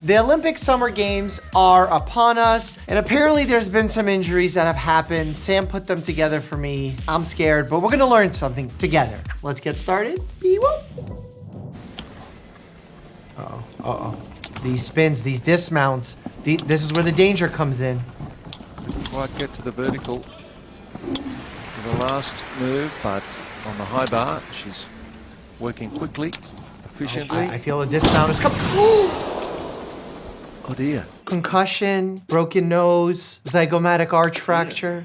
The Olympic Summer Games are upon us, and apparently there's been some injuries that have happened. Sam put them together for me. I'm scared, but we're gonna learn something together. Let's get started. Uh-oh. These spins, these dismounts, this is where the danger comes in. Didn't quite get to the vertical for the last move, but on the high bar, she's working quickly, efficiently. I feel a dismount is coming. Oh dear. Concussion, broken nose, zygomatic arch fracture.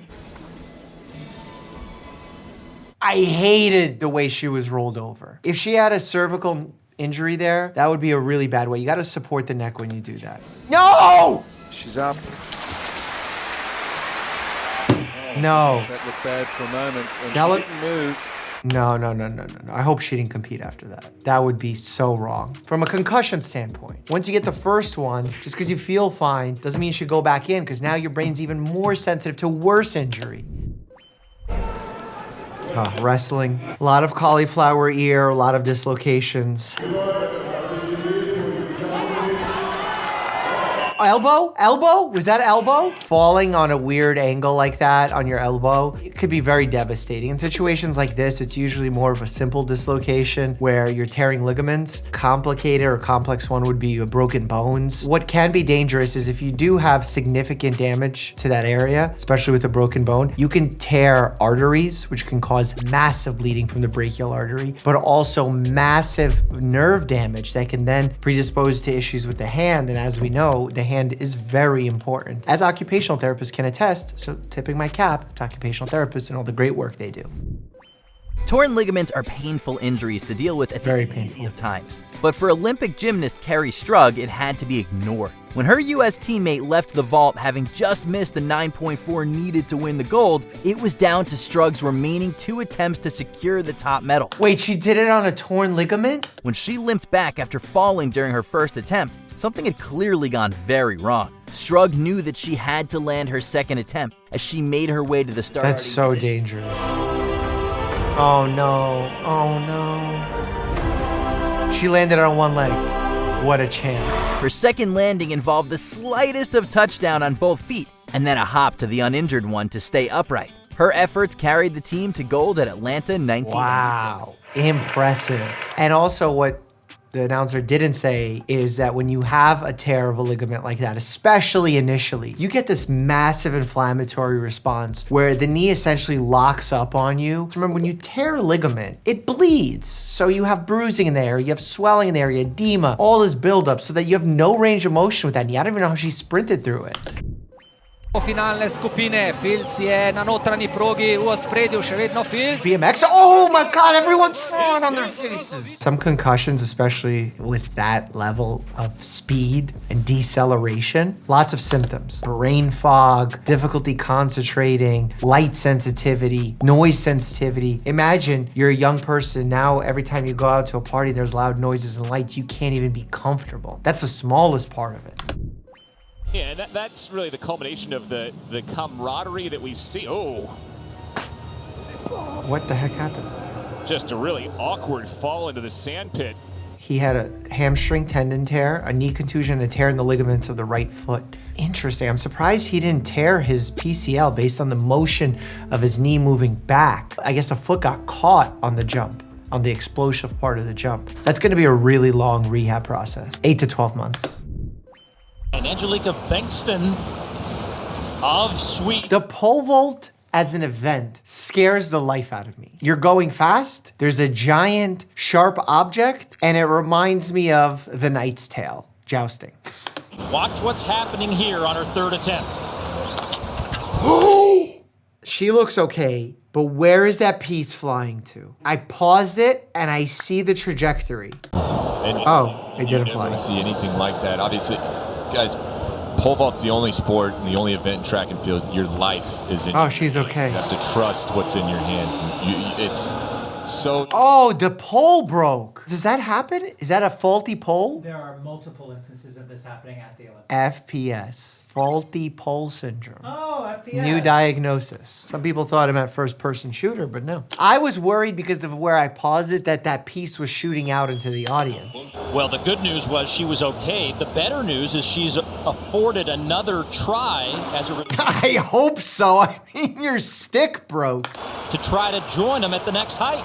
I hated the way she was rolled over. If she had a cervical injury there, that would be a really bad way. You gotta support the neck when you do that. No! She's up. No. That looked bad for a moment. And That she didn't move. No. I hope she didn't compete after that. That would be so wrong. From a concussion standpoint, once you get the first one, just because you feel fine, doesn't mean you should go back in, because now your brain's even more sensitive to worse injury. Wrestling. A lot of cauliflower ear, a lot of dislocations. Elbow? Was that elbow? Falling on a weird angle like that on your elbow, it could be very devastating. In situations like this, it's usually more of a simple dislocation where you're tearing ligaments. Complicated or complex one would be broken bones. What can be dangerous is if you do have significant damage to that area, especially with a broken bone, you can tear arteries, which can cause massive bleeding from the brachial artery, but also massive nerve damage that can then predispose to issues with the hand. And as we know, the hand is very important. As occupational therapists can attest, so tipping my cap to occupational therapists and all the great work they do. Torn ligaments are painful injuries to deal with at the easiest times. But for Olympic gymnast Kerri Strug, it had to be ignored. When her US teammate left the vault having just missed the 9.4 needed to win the gold, it was down to Strug's remaining 2 attempts to secure the top medal. Wait, she did it on a torn ligament? When she limped back after falling during her first attempt, something had clearly gone very wrong. Strug knew that she had to land her second attempt as she made her way to the start. That's so dangerous. Oh no. She landed on one leg. What a champ. Her second landing involved the slightest of touchdown on both feet, and then a hop to the uninjured one to stay upright. Her efforts carried the team to gold at Atlanta 1996. Wow, impressive. And also what the announcer didn't say is that when you have a tear of a ligament like that, especially initially, you get this massive inflammatory response where the knee essentially locks up on you. So remember, when you tear a ligament, it bleeds. So you have bruising in the area, you have swelling in the area, edema, all this buildup so that you have no range of motion with that knee. I don't even know how she sprinted through it. Finalne skupine, Filc je na notranji progi v ospredju, še vedno Filc. BMX, oh my God, everyone's falling on their faces. Some concussions, especially with that level of speed and deceleration, lots of symptoms. Brain fog, difficulty concentrating, light sensitivity, noise sensitivity. Imagine you're a young person now, every time you go out to a party, there's loud noises and lights, you can't even be comfortable. That's the smallest part of it. Yeah, and that's really the culmination of the camaraderie that we see. Oh. What the heck happened? Just a really awkward fall into the sand pit. He had a hamstring tendon tear, a knee contusion, and a tear in the ligaments of the right foot. Interesting. I'm surprised he didn't tear his PCL based on the motion of his knee moving back. I guess the foot got caught on the jump, on the explosive part of the jump. That's going to be a really long rehab process, 8 to 12 months. And Angelica Bankston of Sweden. The pole vault as an event scares the life out of me. You're going fast, there's a giant sharp object, and it reminds me of The Knight's Tale, jousting. Watch what's happening here on her third attempt. She looks okay, but where is that piece flying to? I paused it and I see the trajectory. It didn't fly. You never see anything like that. Obviously, guys, pole vault's the only sport and the only event in track and field. Your life is in. Oh, she's okay. You have to trust what's in your hands. So. Oh, the pole broke. Does that happen? Is that a faulty pole? There are multiple instances of this happening at the Olympics. FPS. Faulty pole syndrome. Oh, FPS. New diagnosis. Some people thought it meant first-person shooter, but no. I was worried because of where I paused it that piece was shooting out into the audience. Well, the good news was she was okay. The better news is she's afforded another try as a I hope so. I mean, your stick broke. to try to join them at the next height.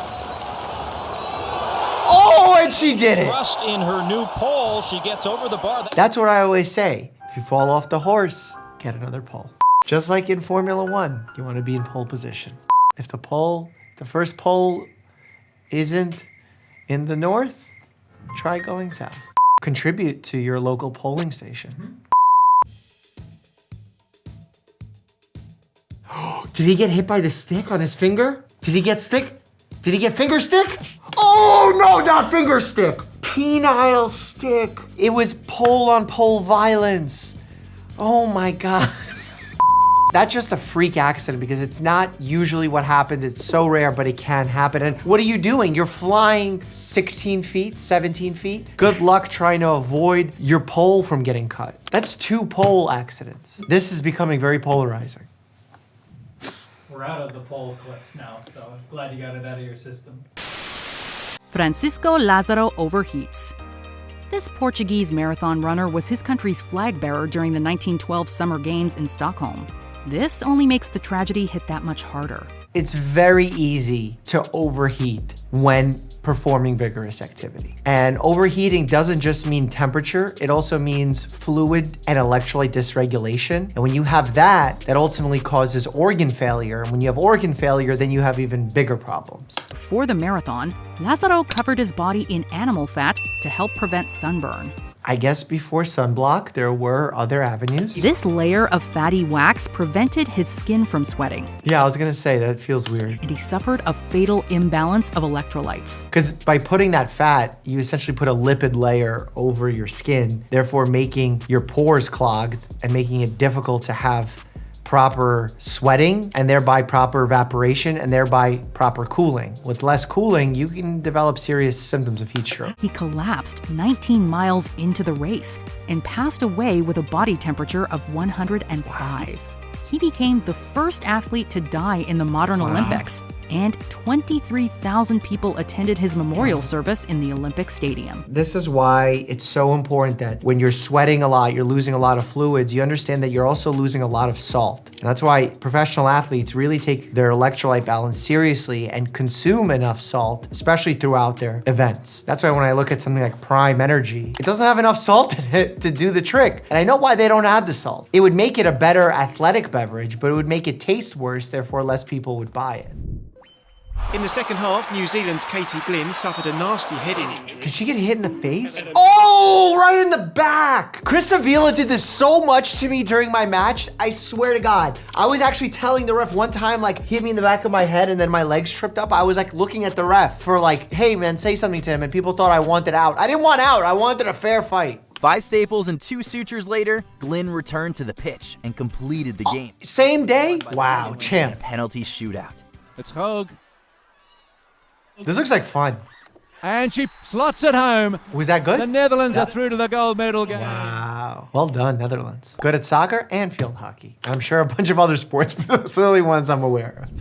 Oh, and she did it. Thrust in her new pole, she gets over the bar. That's what I always say. If you fall off the horse, get another pole. Just like in Formula One, you want to be in pole position. If the first pole isn't in the north, try going south. Contribute to your local polling station. Did he get hit by the stick on his finger? Did he get stick? Did he get finger stick? Oh no, not finger stick. Penile stick. It was pole on pole violence. Oh my God. That's just a freak accident because it's not usually what happens. It's so rare, but it can happen. And what are you doing? You're flying 16 feet, 17 feet. Good luck trying to avoid your pole from getting cut. That's 2 pole accidents. This is becoming very polarizing. We're out of the pole clips now, so I'm glad you got it out of your system. Francisco Lázaro overheats. This Portuguese marathon runner was his country's flag bearer during the 1912 Summer Games in Stockholm. This only makes the tragedy hit that much harder. It's very easy to overheat when performing vigorous activity. And overheating doesn't just mean temperature, it also means fluid and electrolyte dysregulation. And when you have that ultimately causes organ failure. And when you have organ failure, then you have even bigger problems. Before the marathon, Lázaro covered his body in animal fat to help prevent sunburn. I guess before sunblock, there were other avenues. This layer of fatty wax prevented his skin from sweating. Yeah, I was gonna say, that feels weird. And he suffered a fatal imbalance of electrolytes. Because by putting that fat, you essentially put a lipid layer over your skin, therefore making your pores clogged and making it difficult to have proper sweating and thereby proper evaporation and thereby proper cooling. With less cooling, you can develop serious symptoms of heat stroke. He collapsed 19 miles into the race and passed away with a body temperature of 105. Wow. He became the first athlete to die in the modern Olympics, and 23,000 people attended his memorial service in the Olympic Stadium. This is why it's so important that when you're sweating a lot, you're losing a lot of fluids, you understand that you're also losing a lot of salt. And that's why professional athletes really take their electrolyte balance seriously and consume enough salt, especially throughout their events. That's why when I look at something like Prime Energy, it doesn't have enough salt in it to do the trick. And I know why they don't add the salt. It would make it a better athletic beverage, but it would make it taste worse, therefore less people would buy it. In the second half, New Zealand's Katie Glynn suffered a nasty head injury. Did she get hit in the face? Oh, right in the back. Chris Avila did this so much to me during my match. I swear to God. I was actually telling the ref one time, like, hit me in the back of my head and then my legs tripped up. I was like looking at the ref for like, hey man, say something to him. And people thought I wanted out. I didn't want out. I wanted a fair fight. 5 staples and 2 sutures later, Glynn returned to the pitch and completed the game. Same day? Wow, champ. A penalty shootout. It's Hogue. This looks like fun. And she slots it home. Was that good? The Netherlands are through to the gold medal game. Wow. Well done, Netherlands. Good at soccer and field hockey. I'm sure a bunch of other sports, but those are the only ones I'm aware of.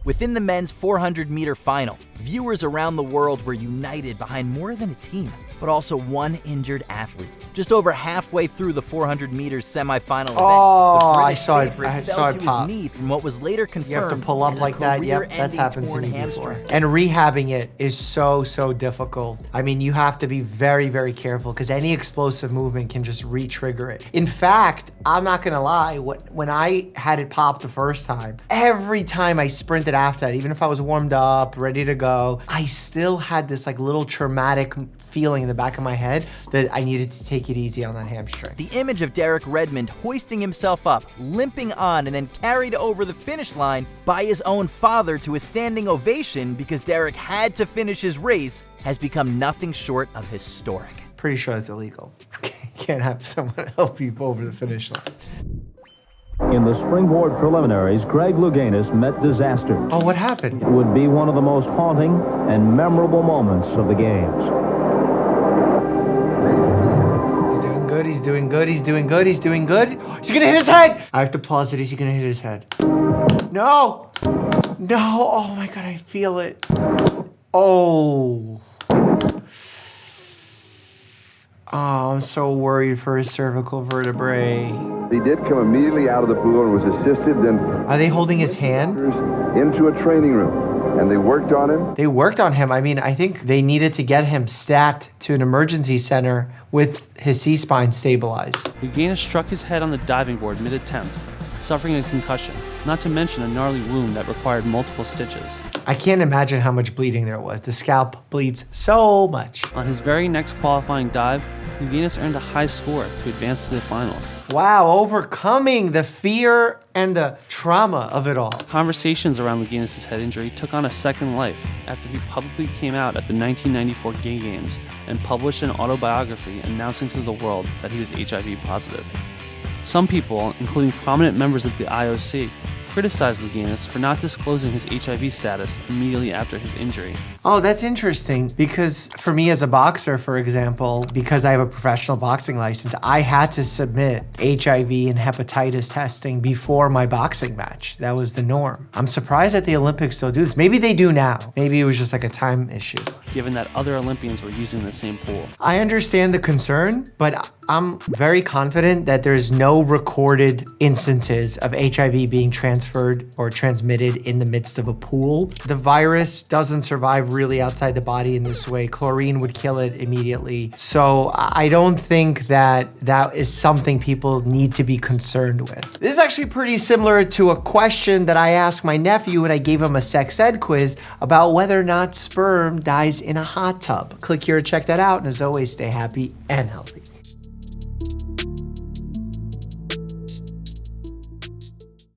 Within the men's 400-meter final, viewers around the world were united behind more than a team, but also one injured athlete. Just over halfway through the 400 meters semifinal event, the British favorite fell to his knee from what was later confirmed. You have to pull up like that. Yep, that's happened to me before. And rehabbing it is so difficult. I mean, you have to be very, very careful because any explosive movement can just re-trigger it. In fact, I'm not gonna lie, when I had it pop the first time, every time I sprinted after that, even if I was warmed up, ready to go, I still had this like little traumatic feeling in the back of my head that I needed to take it easy on that hamstring. The image of Derek Redmond hoisting himself up, limping on, and then carried over the finish line by his own father to a standing ovation because Derek had to finish his race has become nothing short of historic. Pretty sure it's illegal. Can't have someone help you over the finish line. In the springboard preliminaries, Greg Louganis met disaster. Oh, what happened? It would be one of the most haunting and memorable moments of the games. He's doing good, he's doing good, he's doing good, he's doing good. He's gonna hit his head! I have to pause it. Is he gonna hit his head? No! No! Oh my God, I feel it. Oh. Oh, I'm so worried for his cervical vertebrae. He did come immediately out of the pool and was assisted then. Are they holding his hand? Into a training room, and they worked on him. They worked on him. I mean, I think they needed to get him stacked to an emergency center with his C-spine stabilized. Louganis struck his head on the diving board mid-attempt, suffering a concussion, not to mention a gnarly wound that required multiple stitches. I can't imagine how much bleeding there was. The scalp bleeds so much. On his very next qualifying dive, Louganis earned a high score to advance to the finals. Wow, overcoming the fear and the trauma of it all. Conversations around Louganis' head injury took on a second life after he publicly came out at the 1994 Gay Games and published an autobiography announcing to the world that he was HIV positive. Some people, including prominent members of the IOC, criticized Louganis for not disclosing his HIV status immediately after his injury. Oh, that's interesting, because for me as a boxer, for example, because I have a professional boxing license, I had to submit HIV and hepatitis testing before my boxing match. That was the norm. I'm surprised that the Olympics still do this. Maybe they do now. Maybe it was just like a time issue. Given that other Olympians were using the same pool. I understand the concern, but I'm very confident that there's no recorded instances of HIV being transferred or transmitted in the midst of a pool. The virus doesn't survive really outside the body in this way. Chlorine would kill it immediately. So I don't think that that is something people need to be concerned with. This is actually pretty similar to a question that I asked my nephew when I gave him a sex ed quiz about whether or not sperm dies in a hot tub. Click here to check that out, and as always, stay happy and healthy.